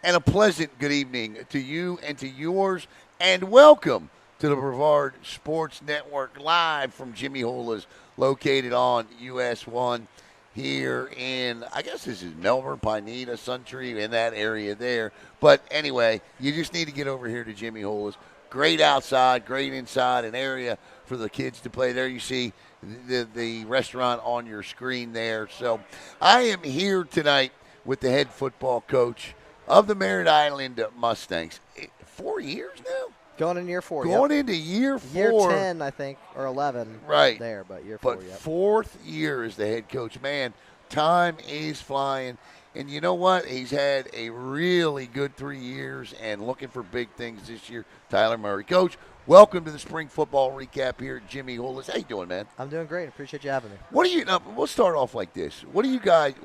And a pleasant good evening to you and to yours, and welcome to the Brevard Sports Network live from Jimmy Hula's, located on US 1 here in, I guess this is Melbourne, Pineda, Suntree, in that area there. But anyway, you just need to get over here to Jimmy Hula's. Great outside, great inside, an area for the kids to play. There you see the restaurant on your screen there. So I am here tonight with the head football coach of the Merritt Island Mustangs. 4 years now? Going in year 4, Going into year 4. Year 10, I think, or 11. Right. There, but year 4, But fourth year as the head coach. Man, time is flying. And you know what? He's had a really good 3 years and looking for big things this year. Tyler Murray. Coach, welcome to the spring football recap here at Jimmy Hula's. How you doing, man? I'm doing great. Appreciate you having me. We'll start off like this. What do you guys,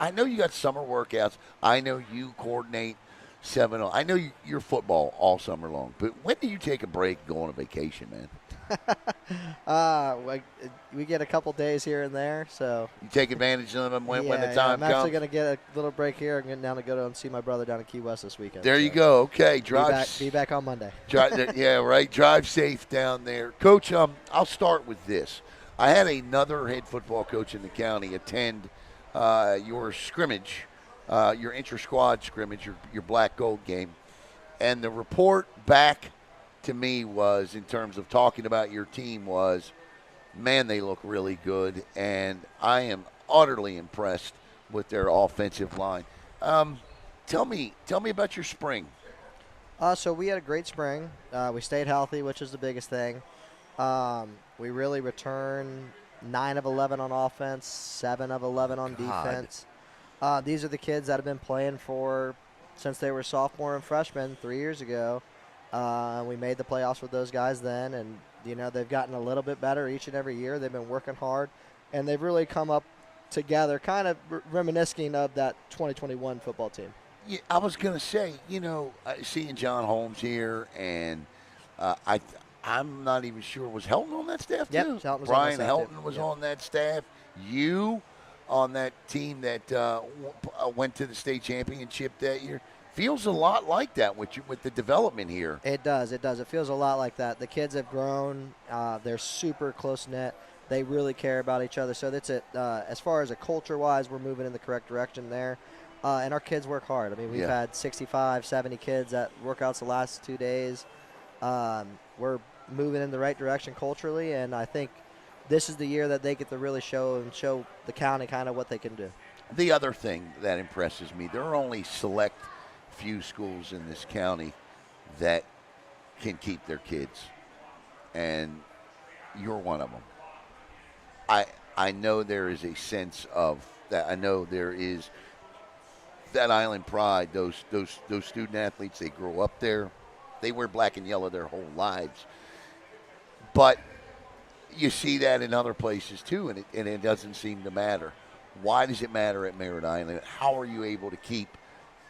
I know you got summer workouts. I know you coordinate 7-0. I know you're football all summer long. But when do you take a break and go on a vacation, man? We get a couple days here and there, so you take advantage of them when the time I'm comes. I'm actually going to get a little break here. I'm getting down to go and see my brother down in Key West this weekend. There you go. Okay, be back on Monday. Yeah, right. Drive safe down there, Coach. I'll start with this. I had another head football coach in the county attend your scrimmage, your inter-squad scrimmage, your black gold game, and the report back to me was, in terms of talking about your team, was, man, they look really good, and I am utterly impressed with their offensive line. Tell me about your spring. So we had a great spring. We stayed healthy, which is the biggest thing. We really returned 9 of 11 on offense, 7 of 11 on defense. These are the kids that have been playing since they were sophomore and freshmen 3 years ago. We made the playoffs with those guys then, and they've gotten a little bit better each and every year. They've been working hard, and they've really come up together, kind of reminiscing of that 2021 football team. Yeah, I was going to say, seeing John Holmes here, and I'm not even sure, was Helton on that staff too? Yep, Brian Helton was on that staff. You on that team that went to the state championship that year. Feels a lot like that with the development here. It does. It feels a lot like that. The kids have grown. They're super close-knit. They really care about each other. So that's it. As far as a culture-wise, we're moving in the correct direction there. And our kids work hard. I mean, we've had 65, 70 kids at workouts the last 2 days. We're moving in the right direction culturally, and I think this is the year that they get to really show the county kind of what they can do. The other thing that impresses me, there are only select few schools in this county that can keep their kids, and you're one of them. I know there is a sense of that. I know there is that island pride. Those student athletes, they grow up there, they wear black and yellow their whole lives, but you see that in other places too, and it doesn't seem to matter. Why does it matter at Merritt Island? How are you able to keep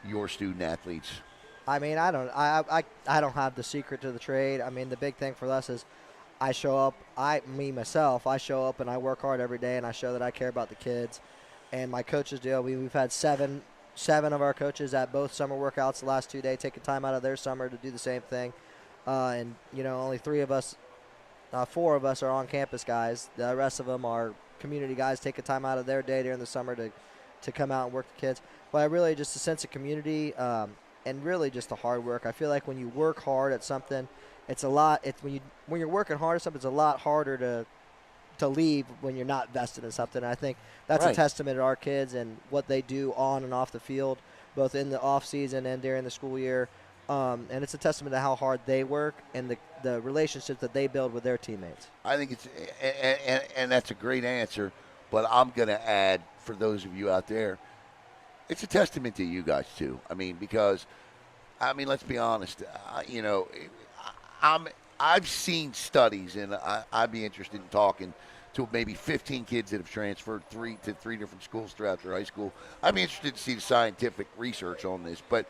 your student athletes? I mean, I don't have the secret to the trade. I mean, the big thing for us is I show up. I show up and I work hard every day, and I show that I care about the kids. And my coaches do. We've had seven of our coaches at both summer workouts the last 2 days, taking time out of their summer to do the same thing. And only 4 of us are on campus guys. The rest of them are community guys, taking time out of their day during the summer to come out and work the kids. But really just a sense of community and really just the hard work. I feel like when you work hard at something, it's a lot. When you're working hard at something, it's a lot harder to leave when you're not vested in something. And I think that's a testament to our kids and what they do on and off the field, both in the off season and during the school year. And it's a testament to how hard they work and the relationships that they build with their teammates. I think it's and that's a great answer. But I'm going to add, for those of you out there, it's a testament to you guys too. I mean, because, let's be honest. I've seen studies, and I'd be interested in talking to maybe 15 kids that have transferred to three different schools throughout their high school. I'd be interested to see the scientific research on this. But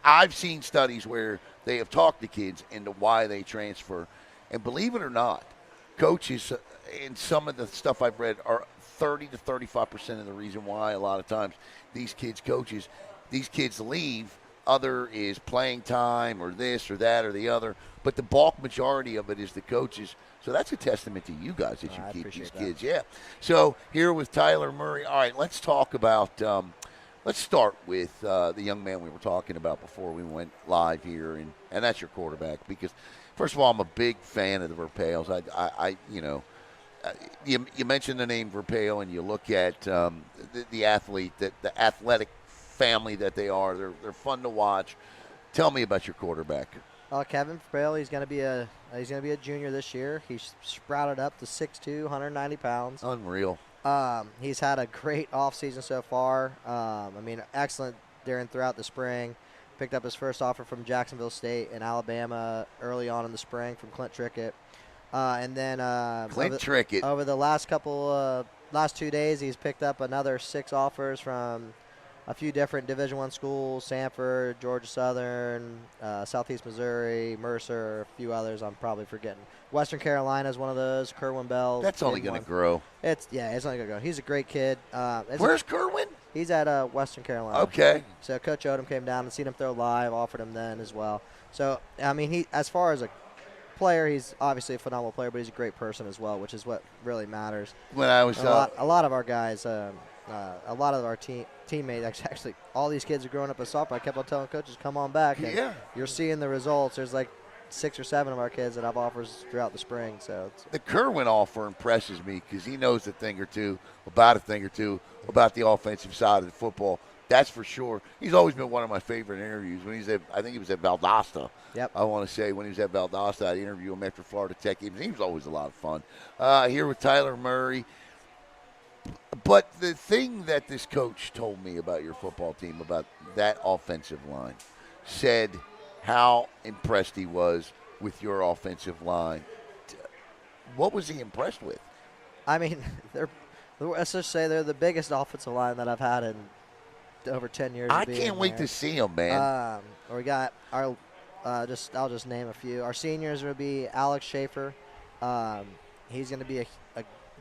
I've seen studies where they have talked to kids into why they transfer, and believe it or not, coaches in some of the stuff I've read are 30 to 35% of the reason why a lot of times these kids leave other is playing time or this or that or the other, but the bulk majority of it is the coaches. So that's a testament to you guys that you keep these kids. Yeah. So here with Tyler Murray. All right, let's talk about. Let's start with the young man we were talking about before we went live here, and that's your quarterback. Because first of all, I'm a big fan of the Verpeales. You mentioned the name Verpeale, and you look at the athlete, the athletic family that they are. They're fun to watch. Tell me about your quarterback. Kevin Verpeale, he's going to be a junior this year. He's sprouted up to 6'2", 190 pounds. Unreal. He's had a great offseason so far. Excellent throughout the spring. Picked up his first offer from Jacksonville State in Alabama early on in the spring from Clint Trickett. And then Trickett. Over the last 2 days, he's picked up another 6 offers from a few different Division I schools: Sanford, Georgia Southern, Southeast Missouri, Mercer, a few others I'm probably forgetting. Western Carolina is one of those. Kerwin Bell. That's only going to grow. It's only going to grow. He's a great kid. Where's Kerwin? He's at Western Carolina. Okay. So Coach Odom came down and seen him throw live, offered him then as well. So, he as far as a player, he's obviously a phenomenal player, but he's a great person as well, which is what really matters. When I was a lot of our guys, a lot of our teammates, actually, all these kids are growing up as softball. I kept on telling coaches, come on back. And you're seeing the results. There's like 6 or 7 of our kids that have offers throughout the spring. So the Kerwin offer impresses me because he knows a thing or two about the offensive side of the football. That's for sure. He's always been one of my favorite interviews. I think he was at Valdosta. Yep. I want to say when he was at Valdosta, I'd interview him after Florida Tech games. He was always a lot of fun. Here with Tyler Murray. But the thing that this coach told me about your football team, about that offensive line, said how impressed he was with your offensive line. What was he impressed with? Let's just say they're the biggest offensive line that I've had in over 10 years. I can't wait to see them, man. We got our I'll just name a few. Our seniors will be Alex Schaefer. He's going to be a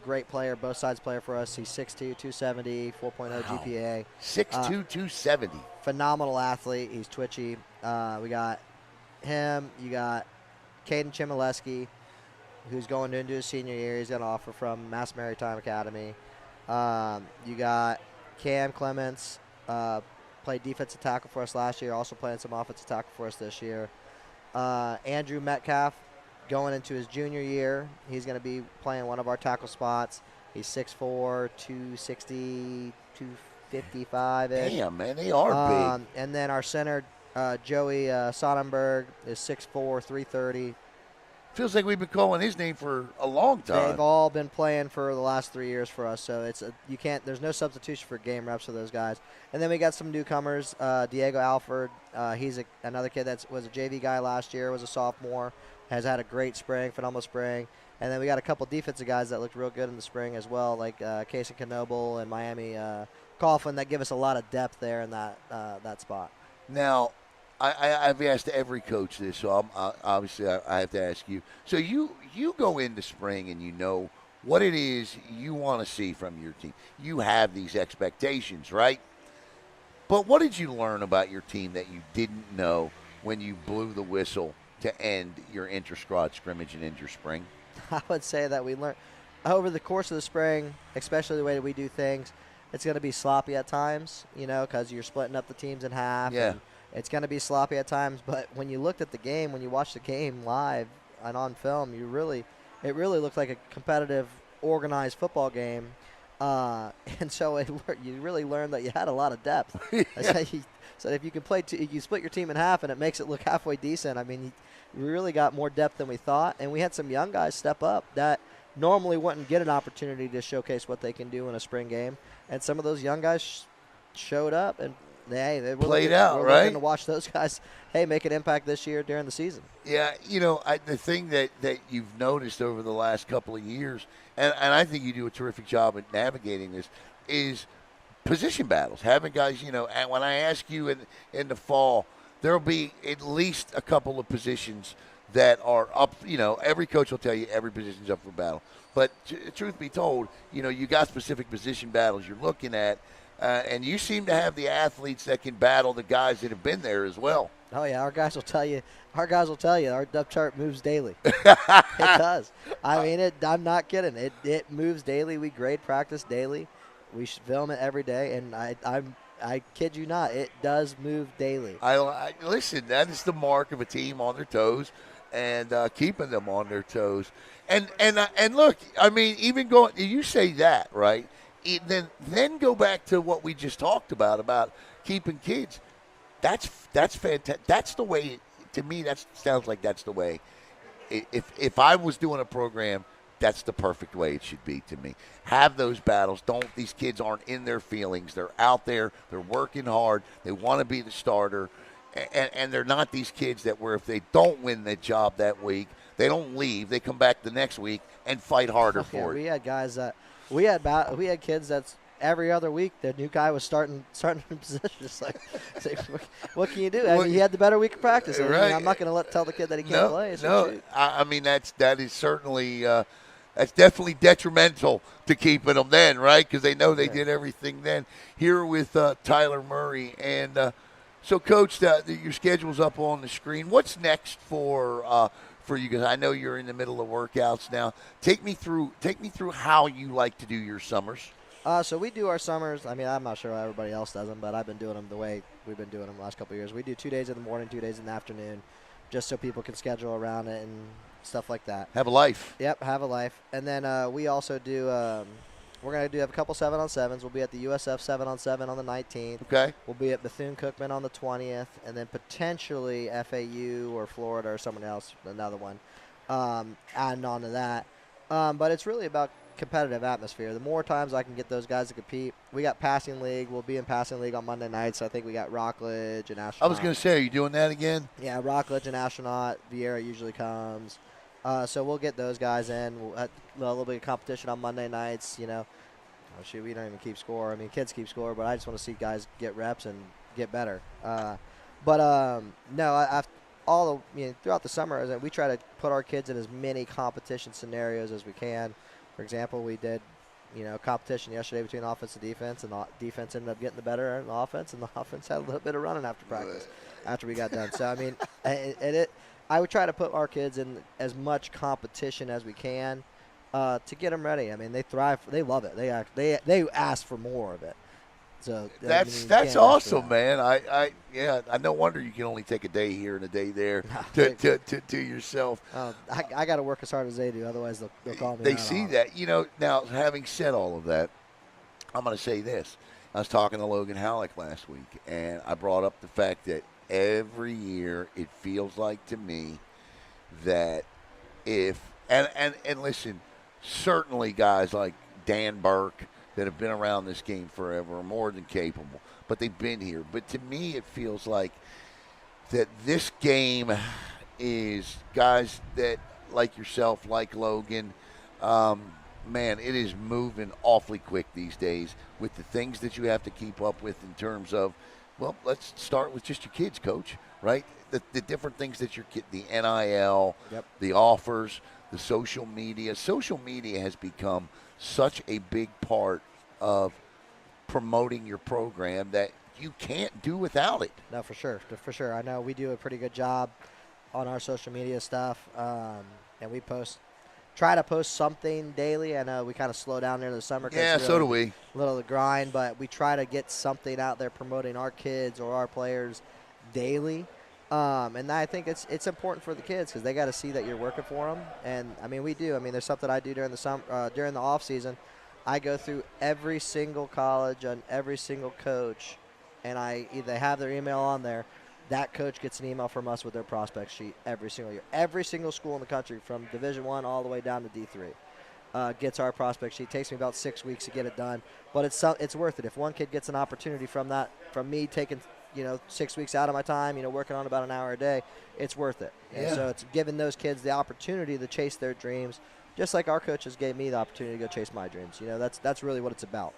great player, both sides player for us. He's 6'2", 270, 4.0 GPA. 6'2", 270. Phenomenal athlete. He's twitchy. We got him. You got Caden Chmielewski, who's going into his senior year. He's got an offer from Mass Maritime Academy. You got Cam Clements, played defensive tackle for us last year, also playing some offensive tackle for us this year. Andrew Metcalf, going into his junior year. He's going to be playing one of our tackle spots. He's 6'4", 260, 255-ish. Damn, man, they are big. And then our center, Joey Sonnenberg, is 6'4", 330. Feels like we've been calling his name for a long time. They've all been playing for the last 3 years for us, so there's no substitution for game reps for those guys. And then we got some newcomers. Diego Alford, he's another kid that was a JV guy last year, was a sophomore, has had a great spring, phenomenal spring. And then we got a couple defensive guys that looked real good in the spring as well, like Casey Knoble and Miami Coughlin, that give us a lot of depth there in that spot. Now, I've asked every coach this, so obviously I have to ask you. So you go into spring and you know what it is you want to see from your team. You have these expectations, right? But what did you learn about your team that you didn't know when you blew the whistle to end your inter-squad scrimmage and inter-spring? I would say that we learned over the course of the spring, especially the way that we do things, it's going to be sloppy at times, because you're splitting up the teams in half. Yeah. And it's going to be sloppy at times, but when you looked at the game, when you watched the game live and on film, it really looked like a competitive, organized football game. And so you really learned that you had a lot of depth. Yeah. So if you can you split your team in half and it makes it look halfway decent. We really got more depth than we thought, and we had some young guys step up that normally wouldn't get an opportunity to showcase what they can do in a spring game. And some of those young guys showed up and they played out, we're right? looking to watch those guys, make an impact this year during the season. Yeah, the thing that you've noticed over the last couple of years, and I think you do a terrific job at navigating this, is position battles. Having guys, and when I ask you in the fall, there'll be at least a couple of positions that are up. Every coach will tell you every position's up for battle. But truth be told, you got specific position battles you're looking at. And you seem to have the athletes that can battle the guys that have been there as well. Oh yeah, our guys will tell you. Our depth chart moves daily. It does. I mean, I'm not kidding. It moves daily. We grade practice daily. We film it every day, and I kid you not, it does move daily. I listen. That is the mark of a team on their toes, and keeping them on their toes. And look, I mean, even going. You say that, right? Then go back to what we just talked about keeping kids. That's fantastic. That's the way. To me, that sounds like that's the way. If I was doing a program, that's the perfect way it should be to me. Have those battles. These kids aren't in their feelings. They're out there. They're working hard. They want to be the starter. And they're not these kids that where if they don't win the job that week, they don't leave. They come back the next week and fight harder for it. We had guys that we had kids that's every other week the new guy was starting in position. It's like what can you do? I mean, he had the better week of practice. I mean, right. I'm not going to tell the kid that he can't play. I mean that is certainly that's definitely detrimental to keeping them then, right? Because they know they did everything then. Here with Tyler Murray and. So, Coach, your schedule's up on the screen. What's next for you? Because I know you're in the middle of workouts now. Take me through how you like to do your summers. So we do our summers. I mean, I'm not sure how everybody else does them, but I've been doing them the way we've been doing them the last couple of years. We do 2 days in the morning, 2 days in the afternoon, just so people can schedule around it and stuff like that. Have a life. Yep, have a life. And then we also do we're going to have a couple 7-on-7s. We'll be at the USF 7-on-7 on the 19th. Okay. We'll be at Bethune-Cookman on the 20th, and then potentially FAU or Florida or someone else, another one, adding on to that. But it's really about competitive atmosphere. The more times I can get those guys to compete. We got passing league. We'll be in passing league on Monday nights. I think we got Rockledge and Astronaut. I was going to say, are you doing that again? Yeah, Rockledge and Astronaut. Vieira usually comes. So we'll get those guys in. We'll have a little bit of competition on Monday nights, you know. Oh, shoot, we don't even keep score. I mean, kids keep score, but I just want to see guys get reps and get better. Throughout the summer, we try to put our kids in as many competition scenarios as we can. For example, we did, competition yesterday between offense and defense, and the defense ended up getting the better in the offense, and the offense had a little bit of running after practice after we got done. So, I mean, I would try to put our kids in as much competition as we can to get them ready. I mean, they thrive. They love it. They ask for more of it. So that's awesome, man. I no wonder you can only take a day here and a day there to yourself. I got to work as hard as they do, otherwise they'll call me. They see that, Now, having said all of that, I'm going to say this. I was talking to Logan Halleck last week, and I brought up the fact that every year it feels like to me that and listen, certainly guys like Dan Burke that have been around this game forever are more than capable, but they've been here. But to me, it feels like that this game is guys that like yourself, like Logan, man, it is moving awfully quick these days with the things that you have to keep up with in terms of, well, let's start with just your kids, Coach, right? The different things that your kid, the NIL, the offers, the social media. Social media has become such a big part of promoting your program that you can't do without it. No, for sure. I know we do a pretty good job on our social media stuff, and we try to post something daily. I know we kind of slow down during the summer. Yeah, so do we. A little of the grind, but we try to get something out there promoting our kids or our players daily. And I think it's important for the kids because they got to see that you're working for them. And I mean, we do. I mean, there's something I do during the summer, during the off season. I go through every single college and every single coach, and I either have their email on there. That coach gets an email from us with their prospect sheet every single year. Every single school in the country, from Division I all the way down to D3, gets our prospect sheet. It takes me about 6 weeks to get it done, but it's worth it. If one kid gets an opportunity from me taking 6 weeks out of my time, working on about an hour a day, it's worth it. Yeah. And so it's giving those kids the opportunity to chase their dreams, just like our coaches gave me the opportunity to go chase my dreams. That's really what it's about.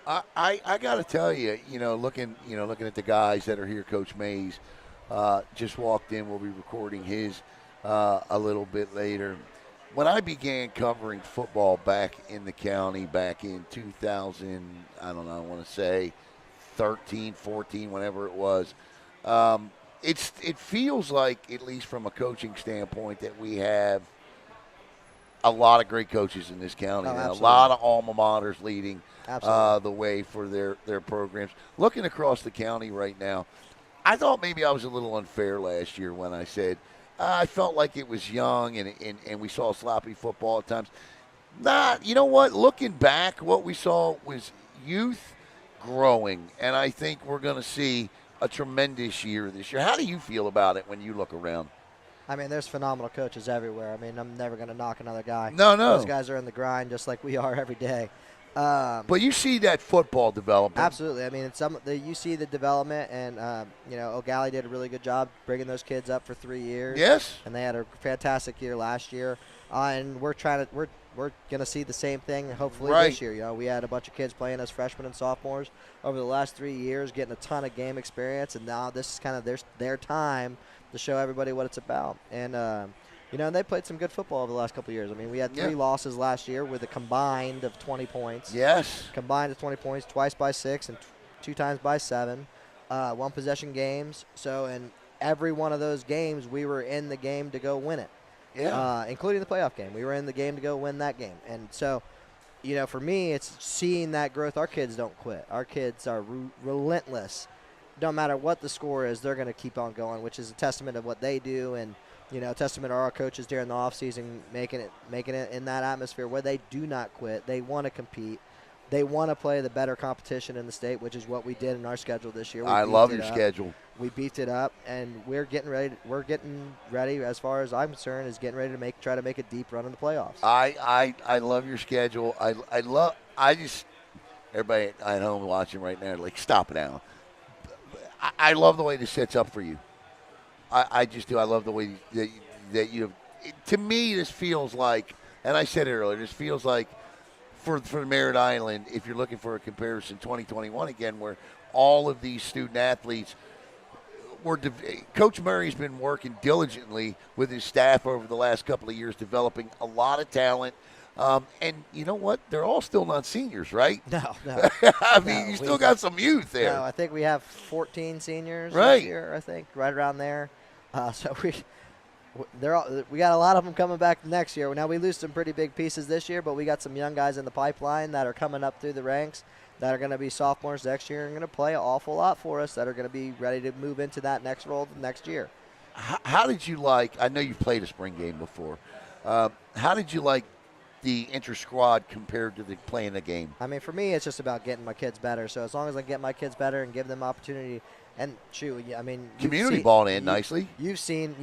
I got to tell you, looking at the guys that are here, Coach Mays just walked in. We'll be recording his a little bit later. when I began covering football back in the county back in 2000, I don't know, I want to say 13, 14, whenever it was, it feels like, at least from a coaching standpoint, that we have a lot of great coaches in this county, and a lot of alma maters leading the way for their programs. Looking across the county right now, I thought maybe I was a little unfair last year when I said I felt like it was young and we saw sloppy football at times. Nah, you know what? Looking back, what we saw was youth growing, and I think we're going to see a tremendous year this year. How do you feel about it when you look around? I mean, there's phenomenal coaches everywhere. I mean, I'm never going to knock another guy. No. Those guys are in the grind just like we are every day. But you see that football development. Absolutely. I mean, you see the development, and O'Galley did a really good job bringing those kids up for 3 years. Yes. And they had a fantastic year last year. And we're gonna see the same thing hopefully this year. You know, we had a bunch of kids playing as freshmen and sophomores over the last 3 years, getting a ton of game experience, and now this is kind of their time to show everybody what it's about. And they played some good football over the last couple of years. I mean, we had 3 losses last year with a combined of 20 points. Yes. Combined of 20 points, twice by 6 and 2 times by 7. One possession games. So in every one of those games, we were in the game to go win it. Yeah. Including the playoff game. We were in the game to go win that game. And so, for me, it's seeing that growth. Our kids don't quit. Our kids are relentless. No matter what the score is, they're going to keep on going, which is a testament of what they do, and testament to our coaches during the offseason making it in that atmosphere where they do not quit. They want to compete. They want to play the better competition in the state, which is what we did in our schedule this year. I love your schedule. We beefed it up, and we're getting ready. We're getting ready, as far as I'm concerned, is getting ready to try to make a deep run in the playoffs. I love your schedule. Everybody at home watching right now, like, stop it, Alan. I love the way this sets up for you. I just do. I love the way that you have. To me, this feels like, and I said it earlier, this feels like for Merritt Island, if you're looking for a comparison, 2021 again, where all of these student athletes were. Coach Murray's been working diligently with his staff over the last couple of years, developing a lot of talent. And you know what? They're all still not seniors, right? No. I mean, you still got some youth there. No, I think we have 14 seniors this year, I think, right around there. So we got a lot of them coming back next year. Now, we lose some pretty big pieces this year, but we got some young guys in the pipeline that are coming up through the ranks that are going to be sophomores next year and going to play an awful lot for us, that are going to be ready to move into that next role next year. How did you like – I know you've played a spring game before. How did you like the inter-squad compared to playing the game? I mean, for me, it's just about getting my kids better. So as long as I get my kids better and give them opportunity – and shoot, I mean, community ball in nicely. You've seen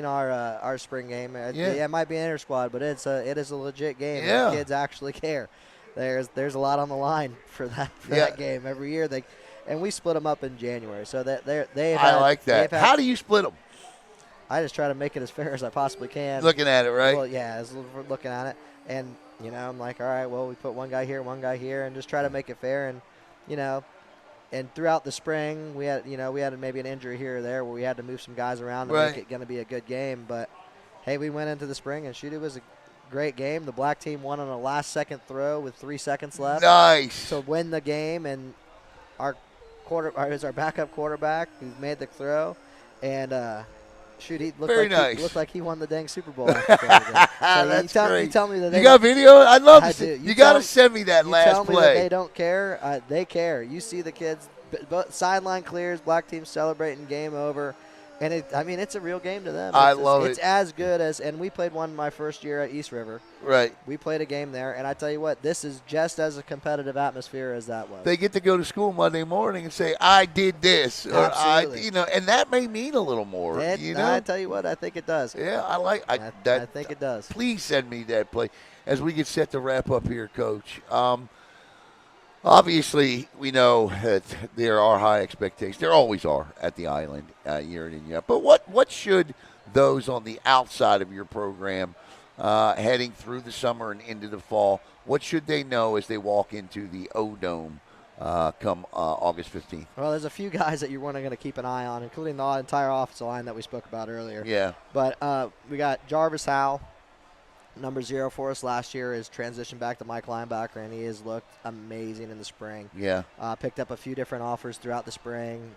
our spring game. It might be an inter squad, but it is a legit game. Yeah. The kids actually care. There's a lot on the line for that game every year. And we split them up in January, so that I like that. How do you split them? I just try to make it as fair as I possibly can. Looking at it, right? Well, yeah, looking at it, and I'm like, all right, well, we put one guy here, and just try to make it fair, and And throughout the spring, we had maybe an injury here or there where we had to move some guys around to make it going to be a good game. But, hey, we went into the spring, and it was a great game. The black team won on a last-second throw with 3 seconds left. Nice. To win the game, and our backup quarterback who made the throw. And, he looked like he won the dang Super Bowl. That's great. You tell me that you got video? I'd love to see. You got to send me that last tell me play. That they don't care. They care. You see the kids, sideline clears, black team celebrating, game over. And it's a real game to them. I love it. It's as good as, and we played one my first year at East River. Right. We played a game there, and I tell you what, this is just as a competitive atmosphere as that was. They get to go to school Monday morning and say, I did this. Absolutely. And that may mean a little more. I tell you what, I think it does. Yeah, I think it does. Please send me that play as we get set to wrap up here, Coach. Obviously, we know that there are high expectations. There always are at the Island year in and year out. But what should those on the outside of your program heading through the summer and into the fall, what should they know as they walk into the O-Dome come August 15th? Well, there's a few guys that you're going to keep an eye on, including the entire offensive line that we spoke about earlier. Yeah. But we got Jarvis Howe, number 0 for us last year, is transitioned back to Mike linebacker, and he has looked amazing in the spring. Yeah. Picked up a few different offers throughout the spring.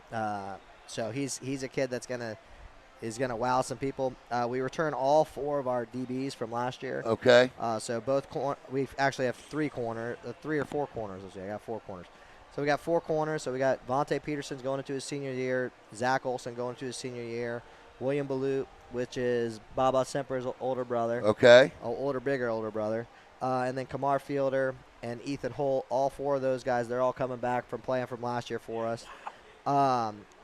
So he's a kid that's is gonna wow some people. We return all 4 of our DBs from last year. Okay. So we actually have 3 or 4 corners. Let's see, I got 4 corners. So we got 4 corners. So we got Vontae Peterson's going into his senior year, Zach Olson going into his senior year, William Balut, which is Baba Semper's older brother. Okay. Bigger older brother. And then Kamar Fielder and Ethan Holt, all 4 of those guys, they're all coming back from playing from last year for us.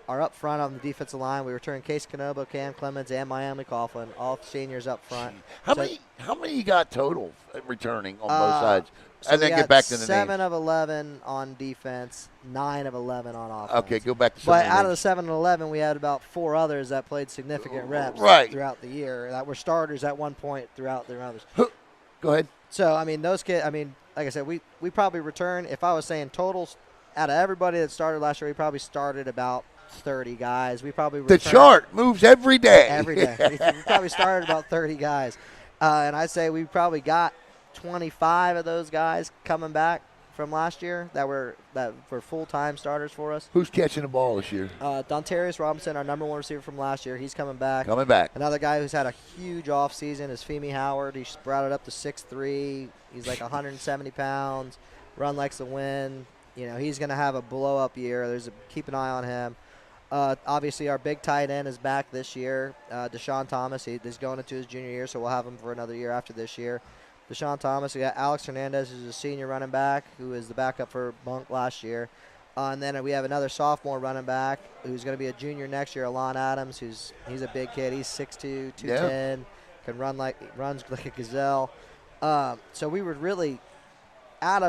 Are up front on the defensive line. We return Case Canobo, Cam Clemens, and Miami Coughlin, all seniors up front. How many you got total returning on both sides? So and then get back to the 7 names. of 11 on defense, 9 of 11 on offense. Okay, go back to some But of the out of the names. 7 and 11, we had about 4 others that played significant reps throughout the year that were starters at one point throughout their others. Go ahead. So, I mean, those kids, like I said, we probably return, if I was saying totals, out of everybody that started last year, we probably started about 30 guys. We probably The chart moves every day. Every day. We probably started about 30 guys. And I'd say we probably got 25 of those guys coming back from last year that were full-time starters for us. Who's catching the ball this year? Donterrius Robinson, our number 1 receiver from last year, he's coming back. Another guy who's had a huge offseason is Femi Howard. He sprouted up to 6'3". He's like 170 pounds, run likes the wind. You know, he's going to have a blow-up year. Keep an eye on him. Obviously, our big tight end is back this year. Deshaun Thomas, he's going into his junior year, so we'll have him for another year after this year. Deshaun Thomas, we got Alex Hernandez, who's a senior running back, who is the backup for Bunk last year. And then we have another sophomore running back who's going to be a junior next year, Alon Adams, he's a big kid. He's 6'2", 210, runs like a gazelle. So we were really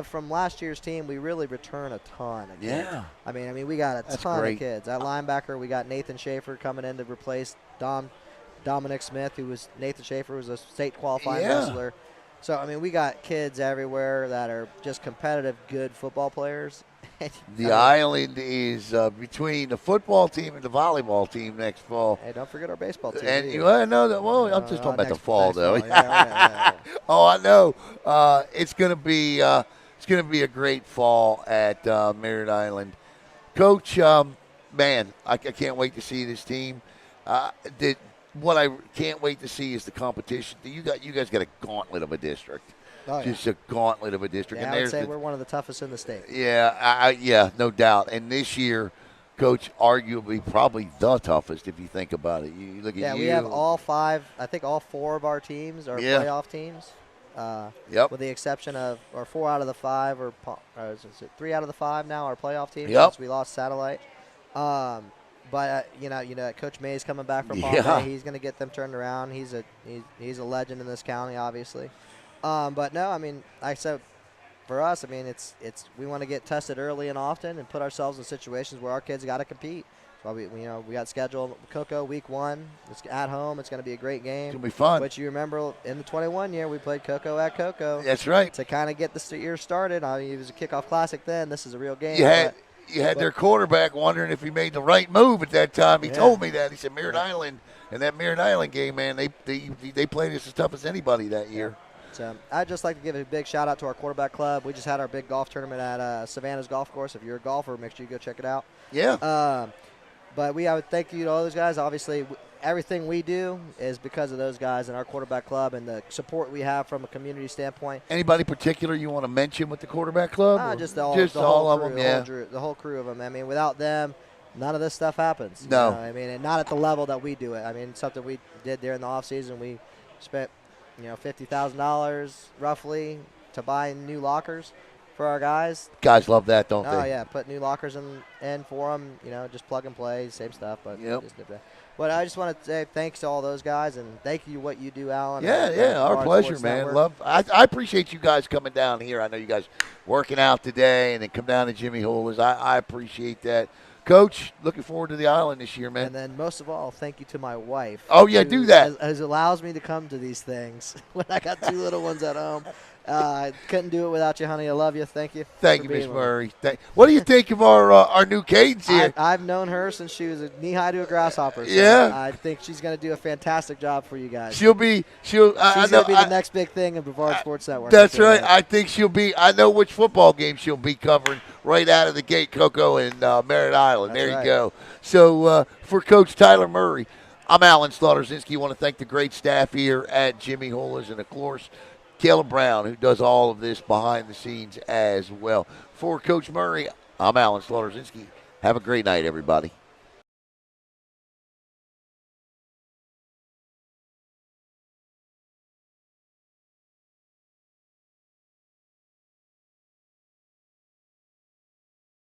from last year's team, we really return a ton of kids. Yeah. I mean, we got a ton of kids. At linebacker, we got Nathan Schaefer coming in to replace Dominic Smith, Nathan Schaefer was a state qualifying wrestler. So, I mean, we got kids everywhere that are just competitive, good football players. The island is between the football team and the volleyball team next fall. Hey, don't forget our baseball team. And I know that. Well, I'm just talking about the fall, though. Yeah. Oh, I know. It's gonna be a great fall at Merritt Island. Coach, man, I can't wait to see this team. What I can't wait to see is the competition. You guys got a gauntlet of a district. Oh, yeah. Just a gauntlet of a district. Yeah, and I would say we're one of the toughest in the state. Yeah, yeah, no doubt. And this year, Coach, arguably probably the toughest if you think about it. You look at we have all 5. I think all 4 of our teams are playoff teams. With the exception of, or 4 out of the 5, or is it 3 out of the 5 now are playoff teams since we lost Satellite. But Coach May's coming back from Bombay. He's going to get them turned around. He's a legend in this county, obviously. But no, I mean, like I said, for us, I mean, it's we want to get tested early and often and put ourselves in situations where our kids got to compete. So we got scheduled Cocoa week 1. It's at home. It's going to be a great game. It's going to be fun. But you remember in the 21 year, we played Cocoa at Cocoa. That's right. To kind of get the year started. I mean, it was a kickoff classic then. This is a real game. You had their quarterback wondering if he made the right move at that time. He told me that. He said Merritt Island, and that Merritt Island game, man, they played us as tough as anybody that year. So I'd just like to give a big shout out to our quarterback club. We just had our big golf tournament at Savannah's Golf Course. If you're a golfer, make sure you go check it out. Yeah. But I would thank you to all those guys. Obviously, everything we do is because of those guys and our quarterback club and the support we have from a community standpoint. Anybody particular you want to mention with the quarterback club? Just all of crew, them, the whole crew of them. I mean, without them, none of this stuff happens. No. I mean, and not at the level that we do it. I mean, something we did during the offseason. We spent, $50,000 roughly to buy new lockers for our guys. Guys love that, don't they? Oh, yeah. Put new lockers in for them, just plug and play, same stuff. But But I just want to say thanks to all those guys, and thank you what you do, Alan. Yeah, our pleasure, man. I appreciate you guys coming down here. I know you guys working out today and then come down to Jimmy Hula's. I appreciate that. Coach, looking forward to the island this year, man. And then most of all, thank you to my wife. Oh, yeah, do that. As allows me to come to these things when I got 2 little ones at home. Couldn't do it without you, honey. I love you. Thank you. Thank for you, Miss being with me. Murray. What do you think of our new cadence here? I've known her since she was knee-high to a grasshopper. So Yeah. I think she's going to do a fantastic job for you guys. She's going to be the next big thing in Brevard Sports Network. That's right. I think she'll be. I know which football game she'll be covering right out of the gate, Coco, and Merritt Island. That's there right. you go. So for Coach Tyler Murray, I'm Alan Slaughterzinski. I want to thank the great staff here at Jimmy Hula's and, of course, Caleb Brown, who does all of this behind the scenes as well. For Coach Murray, I'm Alan Slaughterzinski. Have a great night, everybody.